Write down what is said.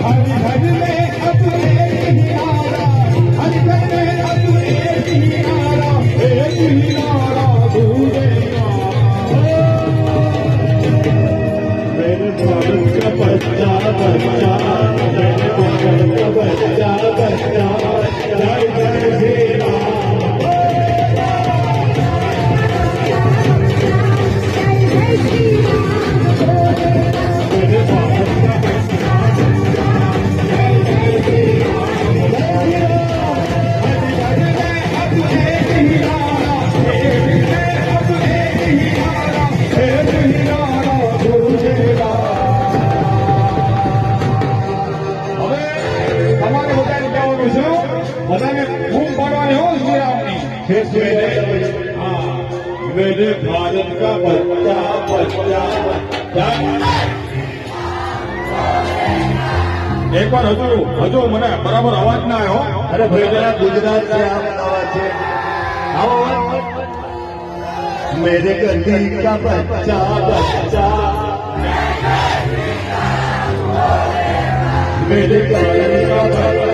हरि भज में अब एक ही नारा, हरि भज में अब एक ही नारा, एक ही नारा गूंजेगा। मेरे भारत का बच्चा बच्चा, मेरे भारत का बच्चा बच्चा, जय जय श्री राम। मेरे भारत का बच्चा, जय जय श्री राम। हरि भज में अब एक ही नारा, एक में अब एक ही नारा, एक ही नारा गूंजेगा। તમારે બધાને કહેવાનું છે, બધાને બૂમ પાડવાની હો શ્રીરામની। हाँ, मेरे भारत का बच्चा बच्चा, एक बार हजू મને બરાબર અવાજ ના આવ્યો। અરે ભાઈ જરા ગુજરાત से અવાજ છે। આવો मेरे गली का बच्चा बच्चा, मेरे गली का बच्चा